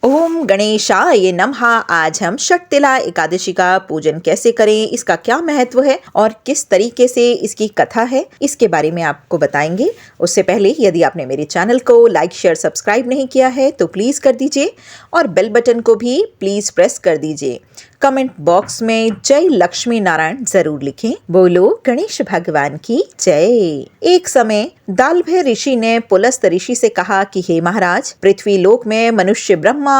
ओम गणेशाय नमः। आज हम षटतिला एकादशी का पूजन कैसे करें, इसका क्या महत्व है और किस तरीके से इसकी कथा है, इसके बारे में आपको बताएंगे। उससे पहले यदि आपने मेरे चैनल को लाइक शेयर सब्सक्राइब नहीं किया है तो प्लीज़ कर दीजिए और बेल बटन को भी प्लीज़ प्रेस कर दीजिए। कमेंट बॉक्स में जय लक्ष्मी नारायण जरूर लिखें। बोलो गणेश भगवान की जय। एक समय दालभय ऋषि ने पुलस्त ऋषि से कहा कि हे महाराज, पृथ्वी लोक में मनुष्य ब्रह्म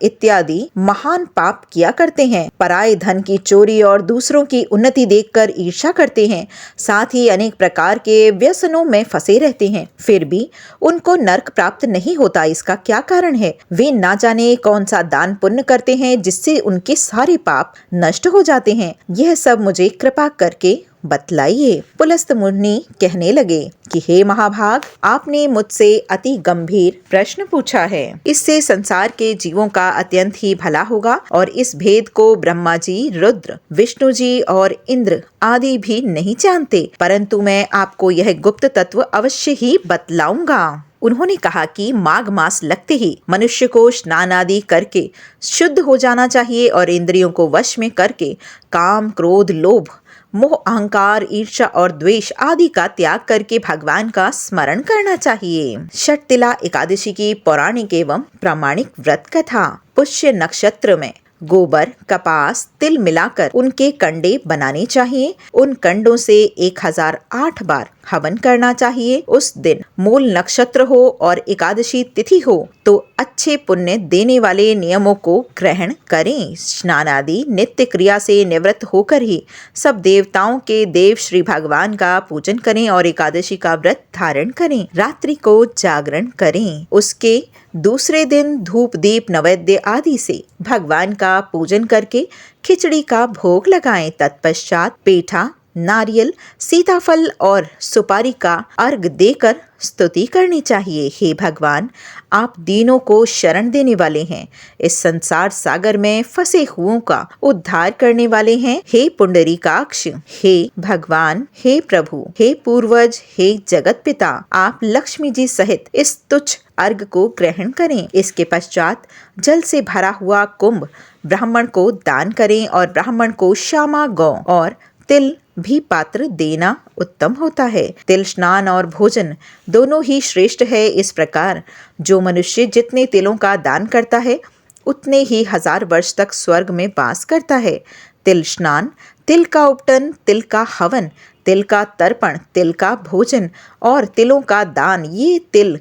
इत्यादि महान पाप किया करते हैं। पराये धन की चोरी और दूसरों की उन्नति देखकर ईर्ष्या करते हैं। साथ ही अनेक प्रकार के व्यसनों में फंसे रहते हैं, फिर भी उनको नरक प्राप्त नहीं होता। इसका क्या कारण है? वे ना जाने कौन सा दान पुण्य करते हैं जिससे उनके सारे पाप नष्ट हो जाते हैं। यह सब मुझे कृपा करके बतलाइए। पुलस्त मुनि कहने लगे कि हे महाभाग, आपने मुझसे अति गंभीर प्रश्न पूछा है। इससे संसार के जीवों का अत्यंत ही भला होगा और इस भेद को ब्रह्मा जी, रुद्र, विष्णु जी और इंद्र आदि भी नहीं जानते, परंतु मैं आपको यह गुप्त तत्व अवश्य ही बतलाऊंगा। उन्होंने कहा कि माघ मास लगते ही मनुष्य को स्नान आदि करके शुद्ध हो जाना चाहिए और इंद्रियों को वश में करके काम, क्रोध, लोभ, मोह, अहंकार, ईर्ष्या और द्वेष आदि का त्याग करके भगवान का स्मरण करना चाहिए। षटतिला एकादशी की पौराणिक एवं प्रामाणिक व्रत कथा। पुष्य नक्षत्र में गोबर, कपास, तिल मिलाकर उनके कंडे बनाने चाहिए। उन कंडों से 1008 बार हवन करना चाहिए। उस दिन मूल नक्षत्र हो और एकादशी तिथि हो तो अच्छे पुण्य देने वाले नियमों को ग्रहण करें। स्नान आदि नित्य क्रिया से निवृत्त होकर ही सब देवताओं के देव श्री भगवान का पूजन करें और एकादशी का व्रत धारण करें। रात्रि को जागरण करें। उसके दूसरे दिन धूप, दीप, नैवेद्य आदि से भगवान का पूजन करके खिचड़ी का भोग लगाएं। तत्पश्चात पेठा, नारियल, सीताफल और सुपारी का अर्घ देकर स्तुति करनी चाहिए। हे भगवान, आप दीनों को शरण देने वाले हैं, इस संसार सागर में फंसे हुओं का उद्धार करने वाले हैं। हे पुंडरीकाक्ष, हे भगवान, हे प्रभु, हे पूर्वज, हे जगत पिता, आप लक्ष्मी जी सहित इस तुच्छ अर्घ को ग्रहण करें। इसके पश्चात जल से भरा हुआ कुंभ ब्राह्मण को दान करें और ब्राह्मण को श्यामा गौ और तिल भी पात्र देना उत्तम होता है। तिल स्नान और भोजन दोनों ही श्रेष्ठ है। इस प्रकार जो मनुष्य जितने तिलों का दान करता है उतने ही 1000 वर्ष तक स्वर्ग में वास करता है। तिल स्नान, तिल का उपटन, तिल का हवन, तिल का तर्पण, तिल का भोजन और तिलों का दान, ये तिल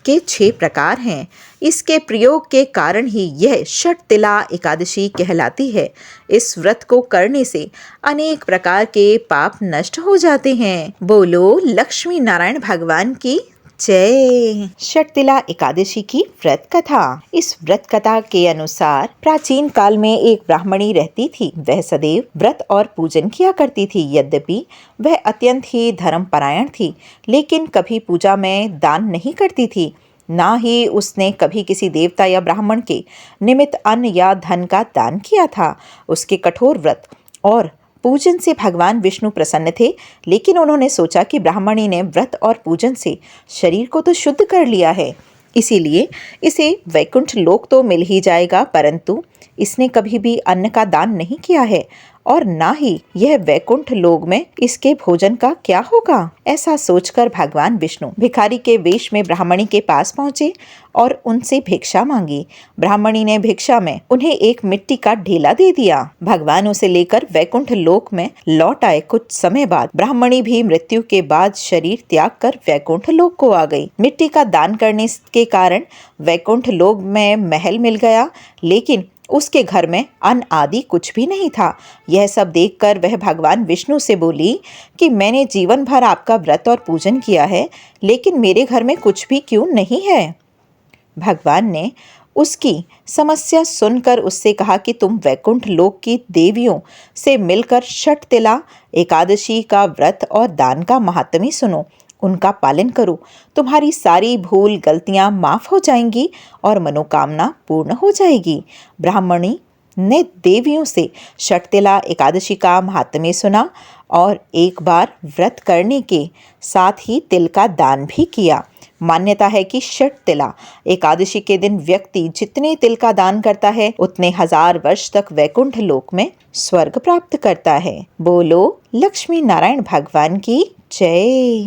के 6 प्रकार हैं। इसके प्रयोग के कारण ही यह षटतिला एकादशी कहलाती है। इस व्रत को करने से अनेक प्रकार के पाप नष्ट हो जाते हैं। बोलो लक्ष्मी नारायण भगवान की जय। षटतिला एकादशी की व्रत कथा। इस व्रत कथा के अनुसार प्राचीन काल में एक ब्राह्मणी रहती थी। वह सदैव व्रत और पूजन किया करती थी। यद्यपि वह अत्यंत ही धर्मपरायण थी, लेकिन कभी पूजा में दान नहीं करती थी। ना ही उसने कभी किसी देवता या ब्राह्मण के निमित्त अन्न या धन का दान किया था। उसके कठोर व्रत और पूजन से भगवान विष्णु प्रसन्न थे, लेकिन उन्होंने सोचा कि ब्राह्मणी ने व्रत और पूजन से शरीर को तो शुद्ध कर लिया है, इसीलिए इसे वैकुंठ लोक तो मिल ही जाएगा, परंतु इसने कभी भी अन्न का दान नहीं किया है और ना ही यह वैकुंठ लोक में इसके भोजन का क्या होगा। ऐसा सोचकर भगवान विष्णु भिखारी के वेश में ब्राह्मणी के पास पहुंचे और उनसे भिक्षा मांगी। ब्राह्मणी ने भिक्षा में उन्हें एक मिट्टी का ढेला दे दिया। भगवान उसे लेकर वैकुंठ लोक में लौट आए। कुछ समय बाद ब्राह्मणी भी मृत्यु के बाद शरीर त्याग कर वैकुंठ लोक को आ गई। मिट्टी का दान करने के कारण वैकुंठ लोक में महल मिल गया, लेकिन उसके घर में अन्न आदि कुछ भी नहीं था। यह सब देखकर वह भगवान विष्णु से बोली कि मैंने जीवन भर आपका व्रत और पूजन किया है, लेकिन मेरे घर में कुछ भी क्यों नहीं है। भगवान ने उसकी समस्या सुनकर उससे कहा कि तुम वैकुंठ लोक की देवियों से मिलकर षटतिला एकादशी का व्रत और दान का महात्म्य सुनो, उनका पालन करो। तुम्हारी सारी भूल गलतियां माफ हो जाएंगी और मनोकामना पूर्ण हो जाएगी। ब्राह्मणी ने देवियों से षटतिला एकादशी का महात्म्य सुना और एक बार व्रत करने के साथ ही तिल का दान भी किया। मान्यता है कि षटतिला एकादशी के दिन व्यक्ति जितने तिल का दान करता है उतने 1000 वर्ष तक वैकुंठ लोक में स्वर्ग प्राप्त करता है। बोलो लक्ष्मी नारायण भगवान की जय।